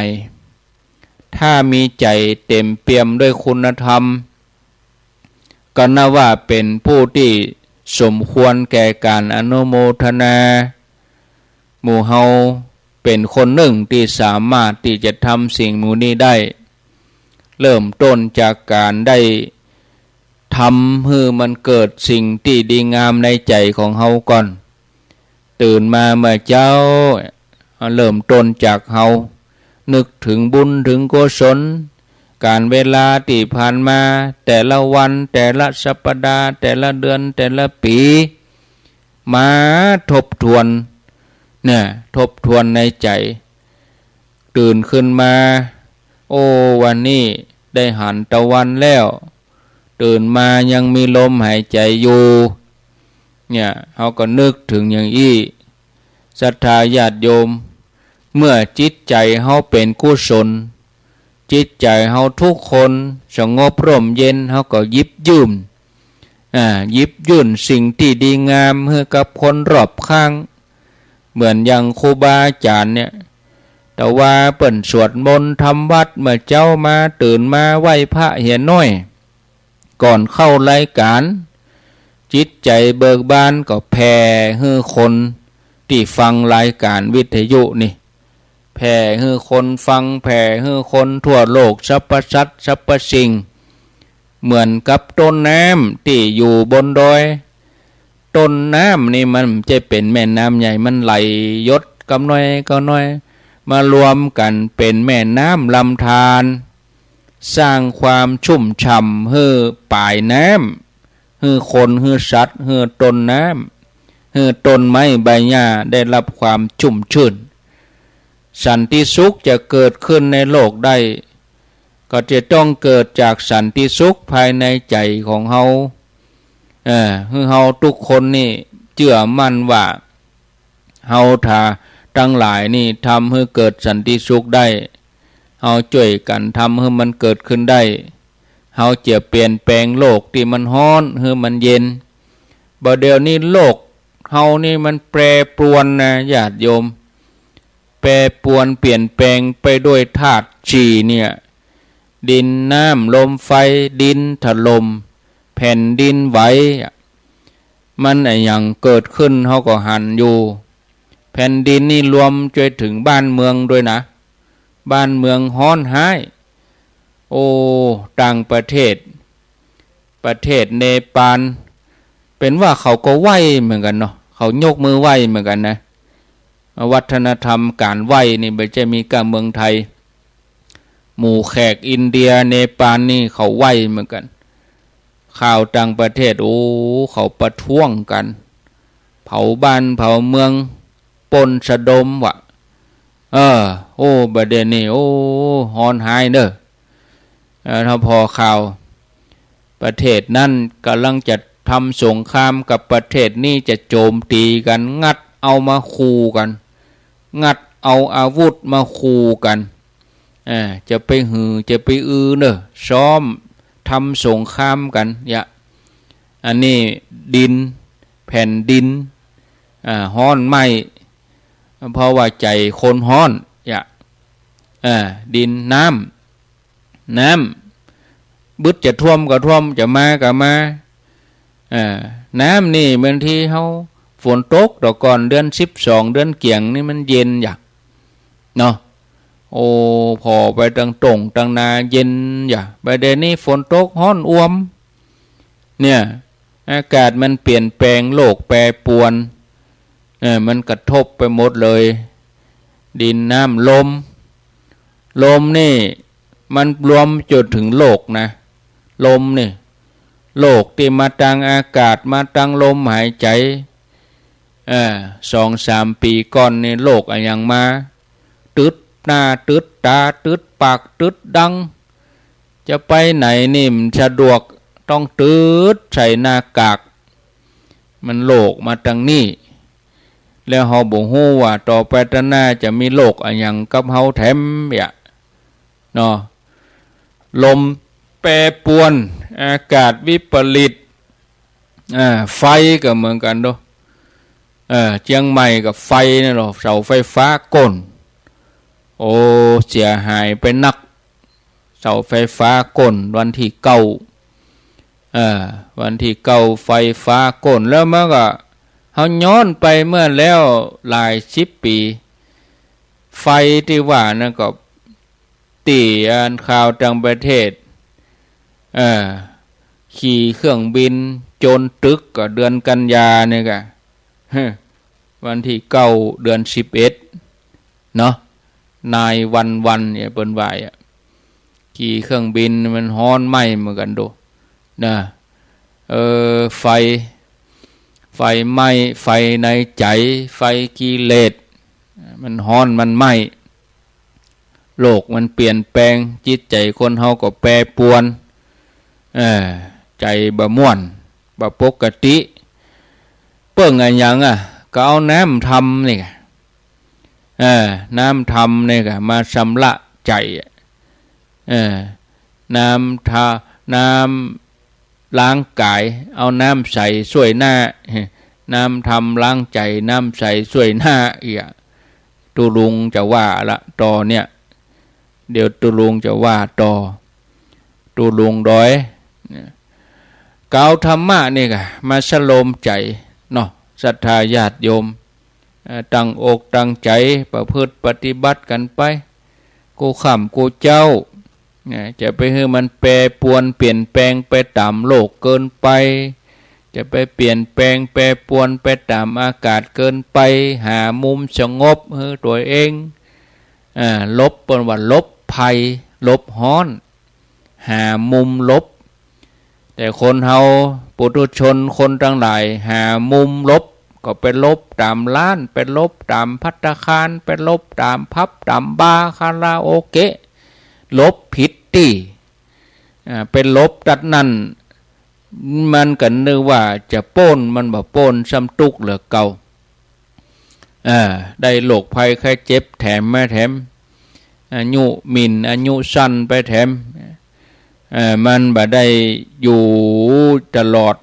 ถ้ามีใจเต็มเปี่ยมด้วยคุณธรรมก็นับว่าเป็นผู้ที่สมควรแก่การอนุโมทนาหมู่เฮาเป็นคนหนึ่งที่สามารถที่จะทำสิ่งมูนี้ได้เริ่มต้นจากการได้ทำให้มันเกิดสิ่งที่ดีงามในใจของเฮาก่อนตื่นมาเมื่อเจ้าเริ่มต้นจากเฮานึกถึงบุญถึงกุศล การเวลาที่ผ่านมาแต่ละวันแต่ละสัปดาห์แต่ละเดือนแต่ละปีมาทบทวนเนี่ยทบทวนในใจตื่นขึ้นมาโอ้วันนี้ได้หันตะวันแล้วตื่นมายังมีลมหายใจอยู่เนี่ยเขาก็นึกถึงอย่างอี้ศรัทธาญาติโยมเมื่อจิตใจเขาเป็นกุศลจิตใจเขาทุกคนสงบร่มเย็นเขาก็หยิบยื่นสิ่งที่ดีงามให้กับคนรอบข้างเหมือนอย่างครูบาอาจารย์เนี่ยแต่ว่าเปิ่นสวดมนต์ทำวัดเมื่อเจ้ามาตื่นมาไหว้พระเหียนน้อยก่อนเข้ารายการจิตใจเบิกบานก็แผ่ให้คนที่ฟังรายการวิทยุนี่แผ่ให้คนฟังแผ่ให้คนทั่วโลกสรรพสัตว์สรรพสิ่งเหมือนกับต้นน้ำที่อยู่บนดอยต้นน้ำนี่มันจะเป็นแม่น้ำใหญ่มันไหลยดกำน้อยก็น้อยมารวมกันเป็นแม่น้ำลำธารสร้างความชุ่มฉ่ำให้ปลายน้ำให้คนให้สัตว์ให้ต้นน้ำให้ต้นไม้ใบหญ้าได้รับความชุ่มชื่นสันติสุขจะเกิดขึ้นในโลกได้ก็จะต้องเกิดจากสันติสุขภายในใจของเฮาคือเฮาทุกคนนี่เชื่อมั่นว่าเฮาถ้าทั้งหลายนี่ทำให้เกิดสันติสุขได้เฮาช่วยกันทำให้มันเกิดขึ้นได้เฮาจะเปลี่ยนแปลงโลกที่มันร้อนให้มันเย็นบ่เดี๋ยวนี้โลกเฮานี่มันแปรปรวนนะญาติโยมแปรปรวนเปลี่ยนแปลงไปด้วยธาตุสี่เนี่ยดินน้ำลมไฟดินถล่มแผ่นดินไหวมันอย่างเกิดขึ้นเขาก็หันอยู่แผ่นดินนี่รวมจนถึงบ้านเมืองด้วยนะบ้านเมืองฮ้อนหายโอ้ต่างประเทศเนปาลเป็นว่าเขาก็ไหวเหมือนกันเนาะเขายกมือไหวเหมือนกันนะวัฒนธรรมการไหวนี่ไม่ใช่มีกับเมืองไทยหมู่แขกอินเดียเนปาลนี่เขาไหวเหมือนกันข่าวต่างประเทศโอ้เขาประท้วงกันเผาบ้านเผาเมืองปนสะดมวะโอ้ประเด็นนี้โอ้ฮอนหายเด้อถ้าพอข่าวประเทศนั้นกำลังจะทำสงครามกับประเทศนี้จะโจมตีกันงัดเอามาขู่กันงัดเอาอาวุธมาขู่กันจะไปจะไปเนอะซ้อมทำสงครามกันอันนี้ดินแผ่นดินฮ้อนไหมเพราะว่าใจคนฮ้อนดินน้ำบึดจะท่วมก็ท่วมจะมาก็มาน้ำนี่บางทีเขาฝนตกต่อก่อนเดือน12เดือนเกี่ยงนี่มันเย็นเนาะโอ้พอไปตั้งนาเย็นไปเดี๋ยวนี้ฝนตกฮ้อนอ่วมเนี่ยอากาศมันเปลี่ยนแปลงโลกแปรปรวนมันกระทบไปหมดเลยดินน้ำลมนี่มันรวมจนถึงโลกนะลมนี่โลกที่มาทางอากาศมาทางลมหายใจ2-3 ปีก่อนนี่โลกอย่างมาตึดหน้าตึดตาตึดปากตึดดังจะไปไหนนี่มันสะดวกต้องตึดใส่หน้ากากมันโลกมาทางนี้แล้วเฮาบ่ฮู้ว่าต่อไปข้างหน้าจะมีโลกอย่างกับเฮาแถมเนาะลมแปรปรวนอากาศวิปริตไฟก็เหมือนกันด้วยเชียงใหม่กับไฟนี่หรอเสาไฟฟ้าก้นโอ้เสียหายไปนักเสาไฟฟ้าก้นวันที่9ไฟฟ้าก้นแล้วมันก็เขาย้อนไปเมื่อแล้วหลาย10 ปีไฟที่ว่านั่นก็ตีอ่านข่าวต่างประเทศขี่เครื่องบินโจรตึกก็เดือนกันยาเนี่ยก็วันที่9เดือน11เนาะนายวันเนี่ยเปิ้นว่า ขี่เครื่องบินมันฮ้อนไหม้เหมือนกันดูนะไฟไหม้ไฟในใจไฟกิเลสมันฮ้อนมันไหม้โลกมันเปลี่ยนแปลงจิตใจคนเฮาก็แปรปรวนใจบ่ม่วนบ่ปกติเปิ้งอะไรอย่างก็เอาน้ำทำนี่น้ำทำนี่ก็มาชำระใจน้ำล้างกายเอาน้ำใส่ช่วยหน้าน้ำทำล้างใจน้ำใส่ช่วยหน้าตุลุงจะว่าละต่อเนี่ยเดี๋ยวตุลุงจะว่าต่อตุลุงด้อยกล่าวธรรมะนี่ก็มาสโลมใจเนาะศรัทธาญาติโยมตั้งอกตั้งใจประพฤติปฏิบัติกันไปกูข่ำกูเจ้าจะไปให้มันแปรปรวนเปลี่ยนแปลงไปตามโลกเกินไปจะไปเปลี่ยนแปลงแปรปรวนไปตามอากาศเกินไปหามุมสงบให้ตัวเองลบเป็นว่าลบภัยลบฮ้อนหามุมลบแต่คนเฮาปุถุชนคนทั้งหลายหามุมลบก็ไปลบตามร้านไปลบตามภัตตาคารไปลบตามพับตามบาร์คาราโอเกะลบผิดตีเป็นลบดัดนั่นมันกันนึกว่าจะโป้นมันบ่โป้นซ้ำตุกเหลือเก่าได้โรคภัยไข้เจ็บแถมมาแถมอายุหมิ่นอายุสั้นไปแถมมันบ่ได้อยู่ตลอด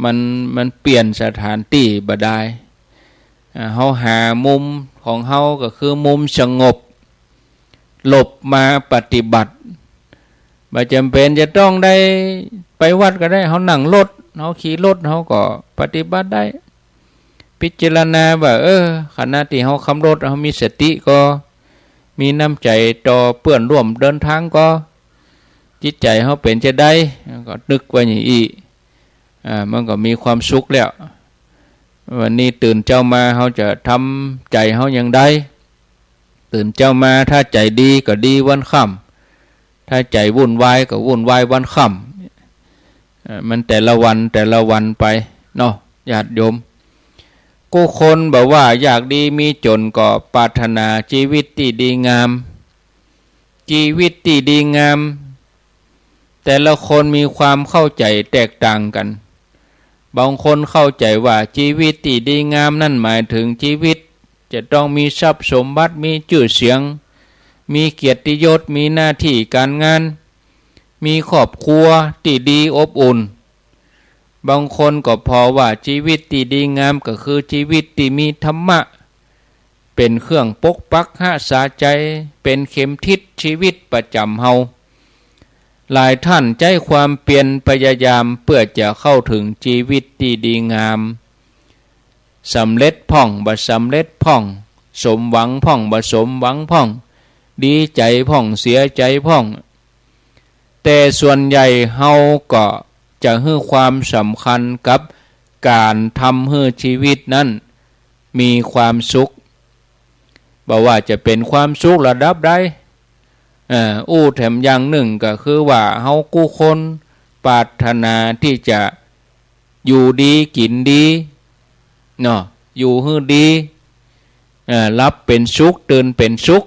มันเปลี่ยนสถานที่บ่ได้เฮาหามุมของเฮาก็คือมุมสงบหลบมาปฏิบัติบ่จำเป็นจะต้องได้ไปวัดก็ได้เฮานั่งรถเฮาขี่รถเฮาก็ปฏิบัติได้พิจารณาว่าขณะที่เฮาขับรถเฮามีสติก็มีน้ำใจต่อเพื่อนร่วมเดินทางก็จิตใจเฮาเป็นจะได้ก็นึกไว้อย่างอีมันก็มีความสุขแล้ววันนี้ตื่นเจ้ามาเฮาจะทำใจเฮาอย่างใดตื่นเจ้ามาถ้าใจดีก็ดีวันค่ำถ้าใจวุ่นวายก็วุ่นวายวันค่ำมันแต่ละวันไปเนาะญาติโยมกูคนบอกว่าอยากดีมีจนก็ปรารถนาชีวิตที่ดีงามชีวิตที่ดีงามแต่ละคนมีความเข้าใจแตกต่างกันบางคนเข้าใจว่าชีวิตที่ดีงามนั่นหมายถึงชีวิตจะต้องมีทรัพย์สมบัติมีชื่อเสียงมีเกียรติยศมีหน้าที่การงานมีครอบครัวที่ดีอบอุ่นบางคนก็พอว่าชีวิตที่ดีงามก็คือชีวิตที่มีธรรมะเป็นเครื่องปกปักรักษาใจเป็นเข็มทิศชีวิตประจำเฮาหลายท่านใจความเปลี่ยนพยายามเพื่อจะเข้าถึงชีวิตที่ดีงามสำเร็จพ่องบ่สำเร็จพ่องสมหวังพ่องบ่สมหวังพ่องดีใจพ่องเสียใจพ่องแต่ส่วนใหญ่เฮาก็จะให้ความสำคัญกับการทำให้ชีวิตนั้นมีความสุขบอกว่าจะเป็นความสุขระดับใดแถมอย่างหนึ่งก็คือว่าเฮากู้คนปรารถนาที่จะอยู่ดีกินดีเนาะอยู่ให้ดีรับเป็นสุขตื่นเป็นสุข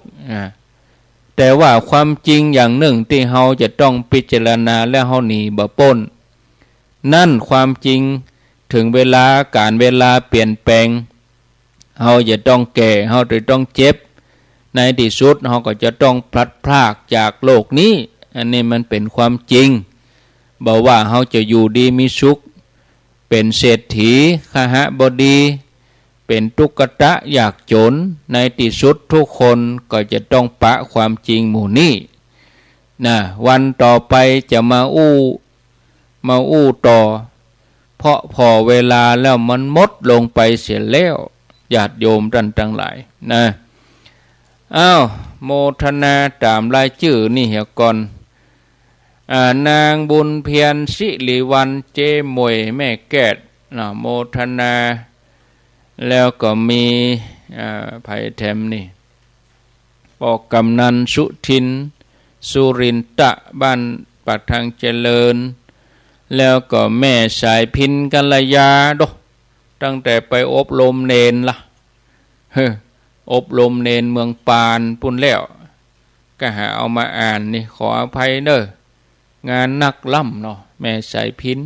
แต่ว่าความจริงอย่างหนึ่งที่เฮาจะต้องพิจารณาและเฮาหนีบ่พ้นนั่นความจริงถึงเวลาการเวลาเปลี่ยนแปลงเฮาจะต้องแก่เฮาจะต้องเจ็บในที่สุดเฮาก็จะต้องพลัดพรากจากโลกนี้อันนี้มันเป็นความจริงบอกว่าเฮาจะอยู่ดีมีสุขเป็นเศรษฐีคหบดีเป็นทุกตะยากจนในที่สุดทุกคนก็จะต้องปะความจริงหมู่นี้นะวันต่อไปจะมาอู้ต่อเพราะพอเวลาแล้วมันหมดลงไปเสียแล้วญาติโยมท่านทั้งหลายนะโมทนาตามรายชื่อนี่เหี่ยก่อนนางบุญเพียรสิริวันเจมวยแม่แก้ดโมทนาแล้วก็มีไผ่แถมนี่ปอกกำนันสุทิน สุรินทะบ้านปากทางเจริญแล้วก็แม่สายพินกัลยาดตั้งแต่ไปอบรมเนนละอบรมเนนเมืองปานปุ่นแล้วก็หาเอามาอ่านนี่ขออภัยเนอะงานนักล่ำเนาะแม่สายพิน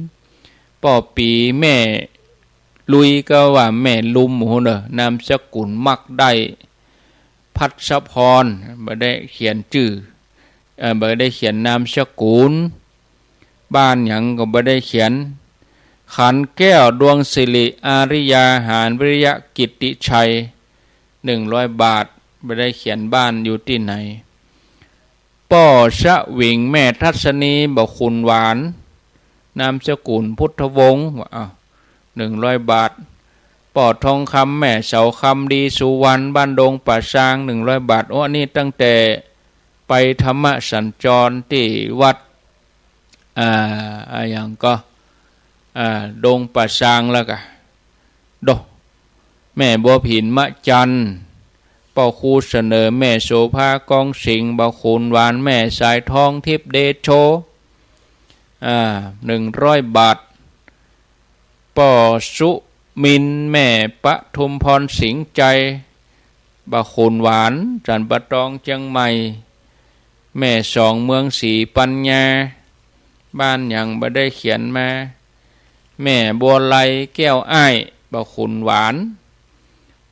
ป่อปีแม่ลุยก็ว่าแม่ลุมโหเนอะนามสกุลมักได้พัชพรบ่ได้เขียนชื่อบ่ได้เขียนนามสกุลบ้านหยังก็บ่ได้เขียนขันแก้วดวงศิริอาริยาหารวิริยะกิตติชัย100 บาทบ่ได้เขียนบ้านอยู่ที่ไหนป่อชะวิงแม่ทัศนีบ่คุณหวานนามสกุลพุทธวงศ์100 บาทป่อทองคำแม่เสาคำดีสุวรรณบ้านดงป่าช้าง100 บาทอันนี้ตั้งแต่ไปธรรมสัญจรที่วัดอย่างก็ดงป่าช้างแล้วก็แม่บัวผินมะจันป่อครูเสนอแม่โสภากองสิงห์บ่คุณหวานแม่สายทองทิพเดโช100 บาทป่อสุมินแม่ปทุมพรสิงห์ใจบ่คุณหวานจันปะตองเชียงใหม่แม่สองเมืองศรีปัญญาบ้านยังบ่ได้เขียนมาแม่บัวไลแก้วอ้ายบ่คุณหวาน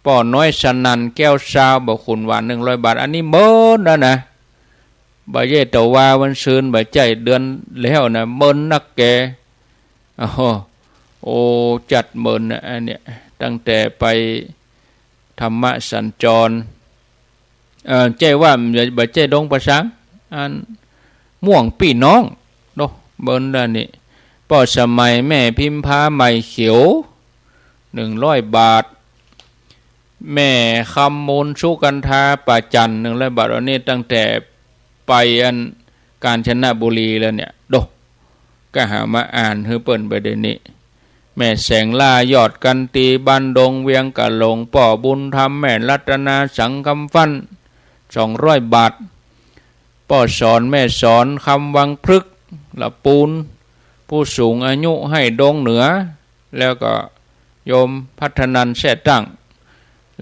ป่อน้อยสนันแก้วซาวบ่คุณหวาน100 บาทอันนี้เมินแล้วนะบ่เย่ตะว่าวันซืนบ่ใจเดือนแล้วนะเมินนักแกโอ้จัดเมินอันเนี้ยตั้งแต่ไปธรรมสัญจรใจว่าบ่ใจดงประสังอันม่วงพี่น้องเนาะเมินด้านนี้ป่อสมัยแม่พิมพาใหม่เขียว100 บาทแม่คำมูลสุกันทาป่าจัน100 บาทอันนี้ตั้งแต่ไปอันกาญจนบุรีแล้วเนี่ยก็หามาอ่านให้เปิ้นประเด็นนี้แม่แสงล่ายอดกันตีบ้านดงเวียงกะหลงป่อบุญธรรมแม่รัตนาสังคำฟัน200 บาทป่อสอนแม่สอนคำวังพฤกษ์ละปูนผู้สูงอายุให้ดงเหนือแล้วก็โยมพัฒนันแท่ตั้ง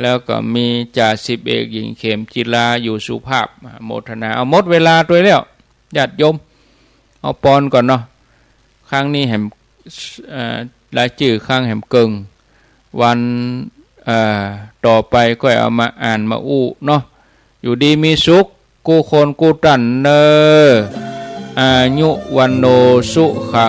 แล้วก็มีจ่าสิบเอกหญิงเข็มจิลาอยู่สุภาพโมทนาเอาหมดเวลาตัวแล้วญาติโยมเอาปอนก่อนเนาะครั้งนี้แหมรายชื่อข้างแหมเกิงวันต่อไปก็เอามาอ่านมาอู้เนาะอยู่ดีมีสุขกูคนกูตันเนออายุวันโนสุขัง